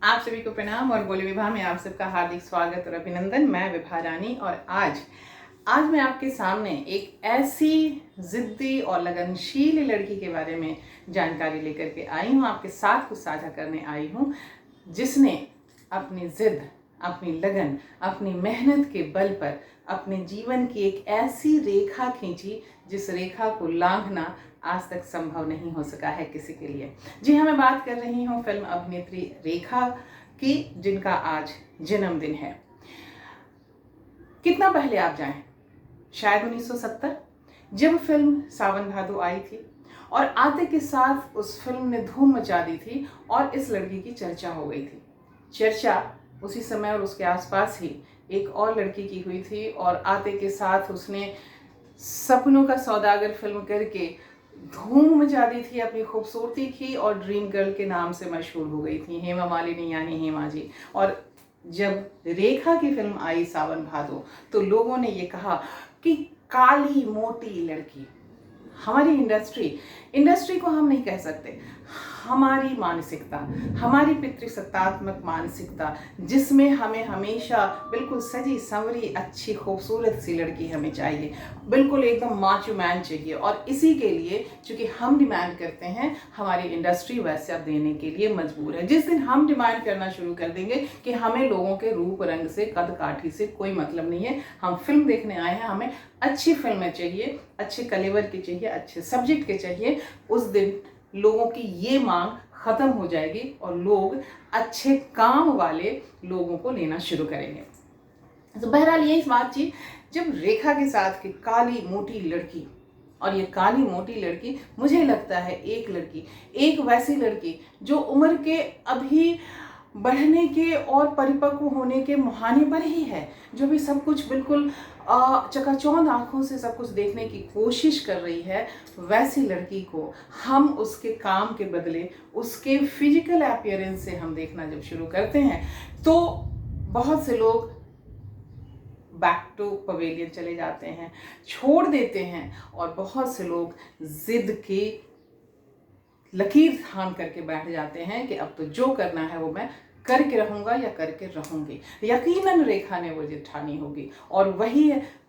आप सभी को प्रणाम और बोले विभा में आप सबका हार्दिक स्वागत और अभिनंदन। मैं विभा रानी और आज मैं आपके सामने एक ऐसी जिद्दी और लगनशील लड़की के बारे में जानकारी लेकर के आई हूँ, आपके साथ कुछ साझा करने आई हूँ, जिसने अपनी जिद, अपनी लगन, अपनी मेहनत के बल पर अपने जीवन की एक ऐसी रेखा खींची जिस रेखा को लांघना आज तक संभव नहीं हो सका है किसी के लिए। जी हाँ, मैं बात कर रही हूँ फिल्म अभिनेत्री रेखा की, जिनका आज जन्मदिन है। कितना पहले आप जाएं, शायद 1970 जब फिल्म सावन भादो आई थी और आते के साथ उस फिल्म ने धूम मचा दी थी और इस लड़की की चर्चा हो गई थी। चर्चा उसी समय और उसके आसपास ही एक और लड़की की हुई थी और आते के साथ उसने सपनों का सौदागर फिल्म करके धूम मचा दी थी अपनी खूबसूरती की और ड्रीम गर्ल के नाम से मशहूर हो गई थी, हेमा मालिनी यानी हेमा जी। और जब रेखा की फिल्म आई सावन भादो तो लोगों ने ये कहा कि काली मोटी लड़की। हमारी इंडस्ट्री को हम नहीं कह सकते, हमारी मानसिकता, हमारी पितृसत्तात्मक मानसिकता, जिसमें हमें हमेशा बिल्कुल सजी संवरी अच्छी खूबसूरत सी लड़की हमें चाहिए, बिल्कुल एकदम माचो मैन चाहिए। और इसी के लिए चूंकि हम डिमांड करते हैं, हमारी इंडस्ट्री वैसे अब देने के लिए मजबूर है। जिस दिन हम डिमांड करना शुरू कर देंगे कि हमें लोगों के रूप रंग से, कद काठी से कोई मतलब नहीं है, हम फिल्म देखने आए हैं, हमें अच्छी फिल्में चाहिए, अच्छे कलेवर की चाहिए, अच्छे सब्जेक्ट के चाहिए, उस दिन लोगों की ये मांग खत्म हो जाएगी और लोग अच्छे काम वाले लोगों को लेना शुरू करेंगे। तो बहरहाल यही बात थी जब रेखा के साथ की काली मोटी लड़की, और ये काली मोटी लड़की मुझे लगता है एक वैसी लड़की जो उम्र के अभी बढ़ने के और परिपक्व होने के मुहाने पर ही है, जो भी सब कुछ बिल्कुल चकाचौंध आंखों से सब कुछ देखने की कोशिश कर रही है, वैसी लड़की को हम उसके काम के बदले उसके फिजिकल अपीयरेंस से हम देखना जब शुरू करते हैं तो बहुत से लोग बैक टू पवेलियन चले जाते हैं, छोड़ देते हैं, और बहुत से लोग जिद की लकीर थाम करके बैठ जाते हैं कि अब तो जो करना है वो मैं करके रहूंगा या करके रहूंगी। यकीनन रेखा ने वो जिद ठानी होगी और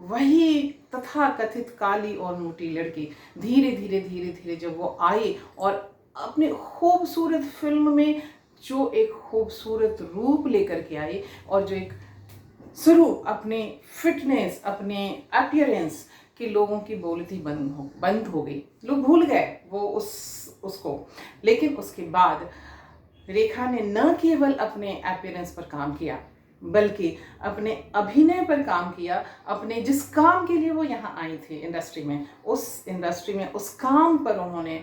वही तथा कथित काली और मोटी लड़की धीरे धीरे जब वो आई और अपनी खूबसूरत फिल्म में जो एक खूबसूरत रूप लेकर के आई और जो एक स्वरूप, अपने फिटनेस, अपने अपीयरेंस कि लोगों की बोलती बंद हो गई, लोग भूल गए वो उसको। लेकिन उसके बाद रेखा ने न केवल अपने अपीयरेंस पर काम किया बल्कि अपने अभिनय पर काम किया। अपने जिस काम के लिए वो यहाँ आई थी इंडस्ट्री में उस काम पर उन्होंने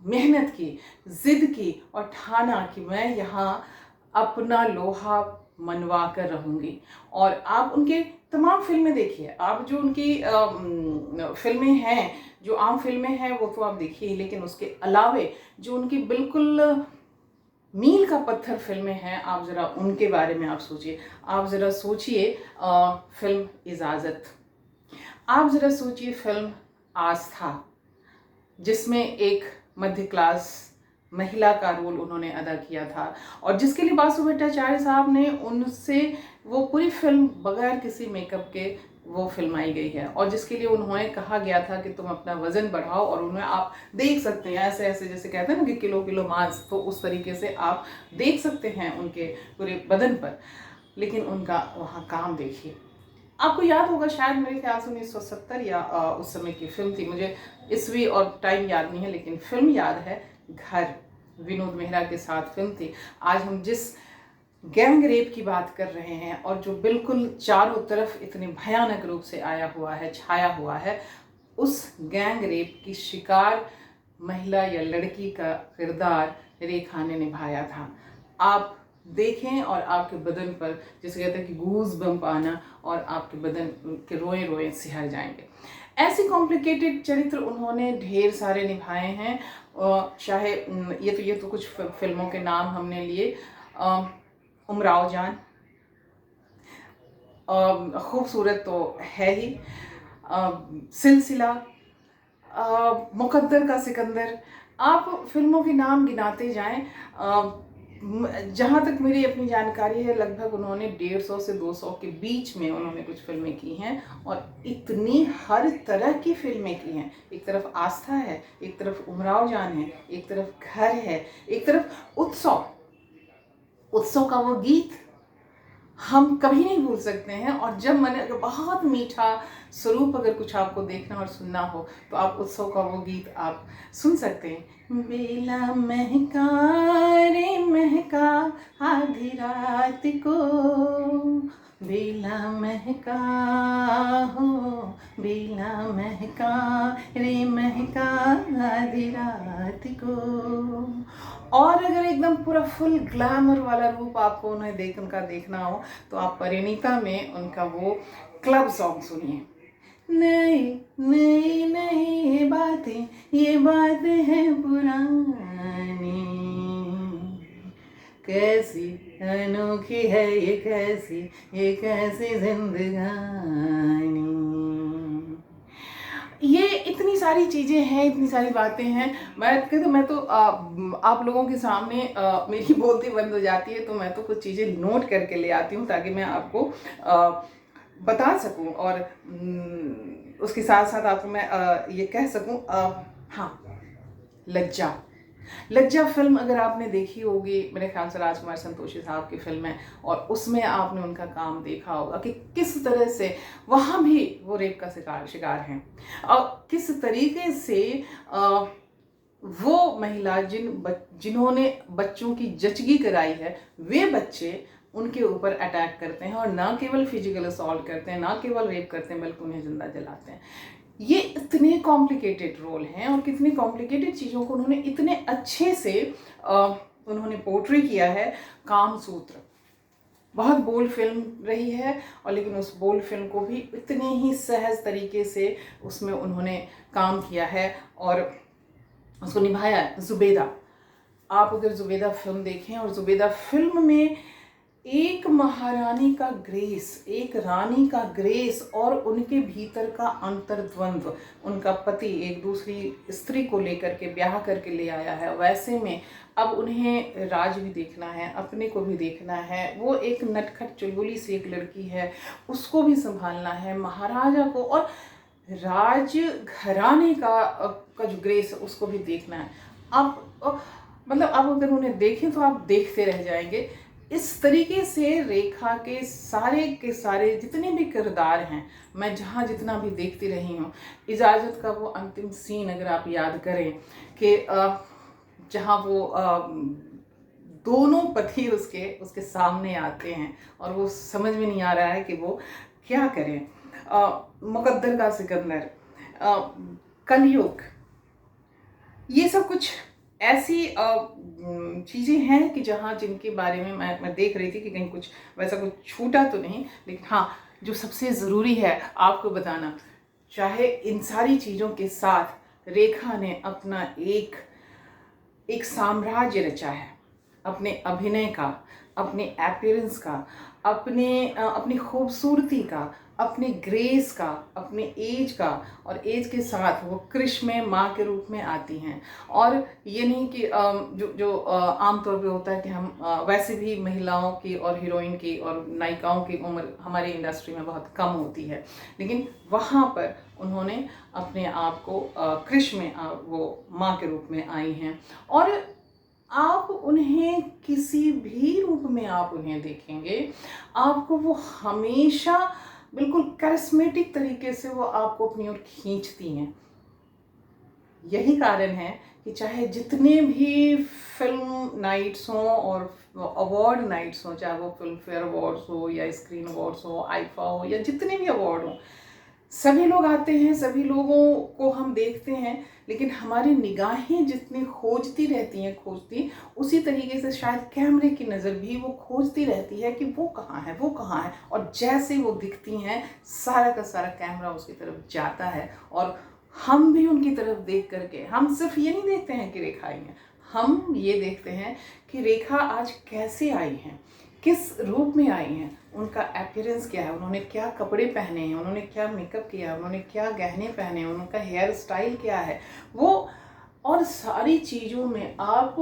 मेहनत की, जिद की और ठाना कि मैं यहाँ अपना लोहा मनवा कर रहूंगी। और आप उनके तमाम फिल्में देखिए, आप जो उनकी फिल्में हैं, जो आम फिल्में हैं वो तो आप देखिए, लेकिन उसके अलावे जो उनकी बिल्कुल मील का पत्थर फिल्में हैं, आप ज़रा उनके बारे में आप सोचिए। आप ज़रा सोचिए फिल्म इजाज़त, आप ज़रा सोचिए फिल्म आस्था, जिसमें एक मध्य क्लास महिला का रोल उन्होंने अदा किया था और जिसके लिए बासु भट्टाचार्य साहब ने उनसे वो पूरी फिल्म बगैर किसी मेकअप के वो फिल्माई गई है और जिसके लिए उन्होंने कहा गया था कि तुम अपना वजन बढ़ाओ और उन्हें आप देख सकते हैं ऐसे जैसे कहते हैं ना कि किलो मांस, तो उस तरीके से आप देख सकते हैं उनके पूरे बदन पर। लेकिन उनका वहाँ काम देखिए, आपको याद होगा शायद मेरे ख्याल से 1970 या उस समय की फिल्म थी, मुझे ईस्वी और टाइम याद नहीं है, लेकिन फिल्म याद है, घर, विनोद मेहरा के साथ फिल्म थी। आज हम जिस गैंग रेप की बात कर रहे हैं और जो बिल्कुल चारों तरफ इतने भयानक रूप से छाया हुआ है, उस गैंग रेप की शिकार महिला या लड़की का किरदार रेखा ने निभाया था। आप देखें और आपके बदन पर, जिसे कहते हैं कि गूज बम्प आना, और आपके बदन के रोए सिहर जाएंगे। ऐसे कॉम्प्लिकेटेड चरित्र उन्होंने ढेर सारे निभाए हैं। चाहे ये तो कुछ फिल्मों के नाम हमने लिए, उमराव जान खूबसूरत तो है ही, सिलसिला, मुकद्दर का सिकंदर, आप फिल्मों के नाम गिनाते जाएं। जहाँ तक मेरी अपनी जानकारी है, लगभग उन्होंने 150 से 200 के बीच में उन्होंने कुछ फिल्में की हैं, और इतनी हर तरह की फिल्में की हैं। एक तरफ आस्था है, एक तरफ उमराव जान है, एक तरफ घर है, एक तरफ उत्सव का वो गीत हम कभी नहीं भूल सकते हैं। और जब मैंने, अगर बहुत मीठा स्वरूप अगर कुछ आपको देखना और सुनना हो तो आप उत्सव का वो गीत आप सुन सकते हैं। बेला महका रे महका आधी रात को, बेला महका हो, बेला महका रे महका आधी रात को। और अगर एकदम पूरा फुल ग्लैमर वाला रूप आपको उनका देखना हो तो आप परिणीता में उनका वो क्लब सॉन्ग सुनिए। नहीं नहीं नहीं ये बातें हैं पुरानी, कैसी अनोखी है ये कैसी जिंदगानी। ये इतनी सारी चीज़ें हैं, इतनी सारी बातें हैं। मैं तो आप लोगों के सामने मेरी बोलती बंद हो जाती है, तो मैं तो कुछ चीज़ें नोट करके ले आती हूँ ताकि मैं आपको बता सकूं, और उसके साथ साथ आपको मैं ये कह सकूं। हाँ, लज्जा फिल्म अगर आपने देखी होगी, मेरे ख्याल से राजकुमार संतोषी साहब की फिल्म है, और उसमें आपने उनका काम देखा होगा कि किस तरह से वहाँ भी वो रेप का शिकार हैं, और किस तरीके से वो महिला जिन्होंने बच्चों की जचगी कराई है, वे बच्चे उनके ऊपर अटैक करते हैं, और ना केवल फिजिकल असॉल्ट करते हैं, ना केवल रेप करते हैं, बल्कि उन्हें जिंदा जलाते हैं। ये इतने कॉम्प्लिकेटेड रोल हैं, और कितनी कॉम्प्लिकेटेड चीज़ों को उन्होंने इतने अच्छे से उन्होंने पोर्ट्रे किया है। कामसूत्र बहुत बोल्ड फिल्म रही है, और लेकिन उस बोल्ड फिल्म को भी इतने ही सहज तरीके से उसमें उन्होंने काम किया है और उसको निभाया है। जुबेदा, आप अगर जुबेदा फिल्म देखें, और जुबेदा फिल्म में एक महारानी का ग्रेस, एक रानी का ग्रेस, और उनके भीतर का अंतर्द्वंद्व, उनका पति एक दूसरी स्त्री को लेकर के ब्याह करके ले आया है, वैसे में अब उन्हें राज भी देखना है, अपने को भी देखना है। वो एक नटखट चुलबुली सी एक लड़की है, उसको भी संभालना है, महाराजा को और राज घराने का जो ग्रेस है उसको भी देखना है। आप मतलब आप अगर उन्हें देखें तो आप देखते रह जाएंगे। इस तरीके से रेखा के सारे जितने भी किरदार हैं, मैं जहाँ जितना भी देखती रही हूँ। इजाज़त का वो अंतिम सीन अगर आप याद करें कि जहाँ वो दोनों पति उसके सामने आते हैं और वो समझ में नहीं आ रहा है कि वो क्या करें। मुकद्दर का सिकंदर, कलयुग, ये सब कुछ ऐसी चीज़ें हैं कि जिनके बारे में मैं देख रही थी कि कहीं कुछ वैसा कुछ छूटा तो नहीं। लेकिन हाँ, जो सबसे ज़रूरी है आपको बताना, चाहे इन सारी चीज़ों के साथ रेखा ने अपना एक साम्राज्य रचा है, अपने अभिनय का, अपने अपीयरेंस का, अपनी खूबसूरती का, अपने ग्रेस का, अपने एज का, और एज के साथ वो कृष में माँ के रूप में आती हैं। और ये नहीं कि जो आमतौर पे होता है कि हम वैसे भी महिलाओं की और हीरोइन की और नायिकाओं की उम्र हमारी इंडस्ट्री में बहुत कम होती है, लेकिन वहाँ पर उन्होंने अपने आप को कृष में वो माँ के रूप में आई हैं। और आप उन्हें किसी भी रूप में आप उन्हें देखेंगे, आपको वो हमेशा बिल्कुल करिस्मेटिक तरीके से वो आपको अपनी ओर खींचती हैं। यही कारण है कि चाहे जितने भी फिल्म नाइट्स हों और अवार्ड नाइट्स हों, चाहे वो फिल्म फेयर अवार्ड्स हो या स्क्रीन अवार्ड्स हो, आईफा हो, या जितने भी अवार्ड हों, सभी लोग आते हैं, सभी लोगों को हम देखते हैं, लेकिन हमारी निगाहें जितनी खोजती रहती हैं, उसी तरीके से शायद कैमरे की नज़र भी वो खोजती रहती है कि वो कहाँ है, वो कहाँ है। और जैसे वो दिखती हैं, सारा का सारा कैमरा उसकी तरफ जाता है, और हम भी उनकी तरफ देख करके हम सिर्फ ये नहीं देखते हैं कि रेखा आई है, हम ये देखते हैं कि रेखा आज कैसे आई हैं, किस रूप में आई हैं, उनका अपीयरेंस क्या है, उन्होंने क्या कपड़े पहने हैं, उन्होंने क्या मेकअप किया है, उन्होंने क्या गहने पहने हैं, उनका हेयर स्टाइल क्या है, वो और सारी चीज़ों में आप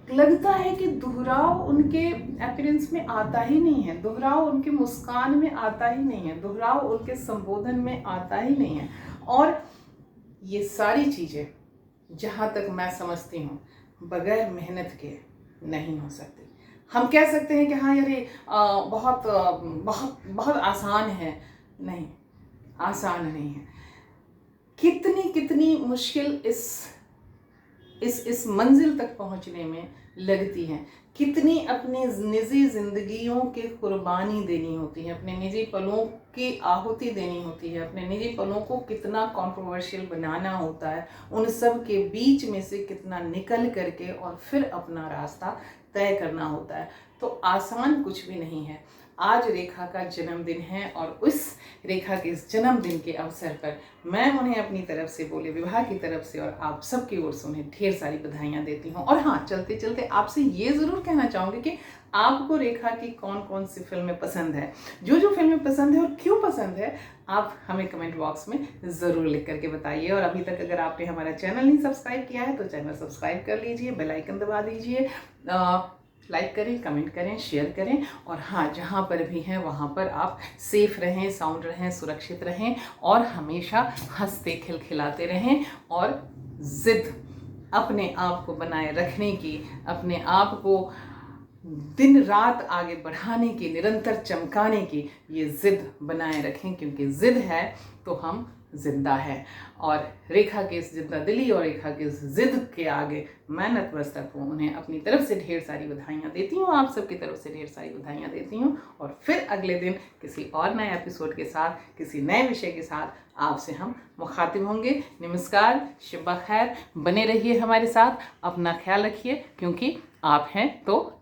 लगता है कि दोहराव उनके अपीयरेंस में आता ही नहीं है, दोहराव उनके मुस्कान में आता ही नहीं है, दोहराव उनके संबोधन में आता ही नहीं है। और ये सारी चीज़ें जहाँ तक मैं समझती हूँ बगैर मेहनत के नहीं हो सकती। हम कह सकते हैं कि हाँ यार ये बहुत बहुत बहुत आसान है, नहीं, आसान नहीं है। कितनी कितनी मुश्किल इस मंजिल तक पहुंचने में लगती है, कितनी अपनी निजी जिंदगियों के कुर्बानी देनी होती है, अपने निजी पलों की आहुति देनी होती है, अपने निजी पलों को कितना कंट्रोवर्शियल बनाना होता है, उन सब के बीच में से कितना निकल करके और फिर अपना रास्ता तय करना होता है। तो आसान कुछ भी नहीं है। आज रेखा का जन्मदिन है और उस रेखा के इस जन्मदिन के अवसर पर मैं उन्हें अपनी तरफ से, बोले विवाह की तरफ से और आप सबकी ओर से उन्हें ढेर सारी बधाइयाँ देती हूँ। और हाँ, चलते चलते आपसे ये ज़रूर कहना चाहूँगी कि आपको रेखा की कौन कौन सी फिल्में पसंद है, जो फिल्में पसंद है और क्यों पसंद है, आप हमें कमेंट बॉक्स में ज़रूर लिख करके बताइए। और अभी तक अगर आपने हमारा चैनल नहीं सब्सक्राइब किया है तो चैनल सब्सक्राइब कर लीजिए, बेल आइकन दबा दीजिए, लाइक करें, कमेंट करें, शेयर करें। और हाँ, जहाँ पर भी हैं वहाँ पर आप सेफ रहें, साउंड रहें, सुरक्षित रहें और हमेशा हंसते खिलखिलाते रहें। और ज़िद अपने आप को बनाए रखने की, अपने आप को दिन रात आगे बढ़ाने की, निरंतर चमकाने की ये ज़िद बनाए रखें, क्योंकि ज़िद है तो हम जिंदा है। और रेखा के इस जिंदा दिली और रेखा के इस जिद के आगे मैं नतमस्तक हूँ। उन्हें अपनी तरफ से ढेर सारी बधाइयाँ देती हूँ, आप सबकी तरफ से ढेर सारी बधाइयाँ देती हूँ। और फिर अगले दिन किसी और नए एपिसोड के साथ, किसी नए विषय के साथ आपसे हम मुखातिब होंगे। नमस्कार, शब खैर, बने रहिए हमारे साथ, अपना ख्याल रखिए, क्योंकि आप हैं तो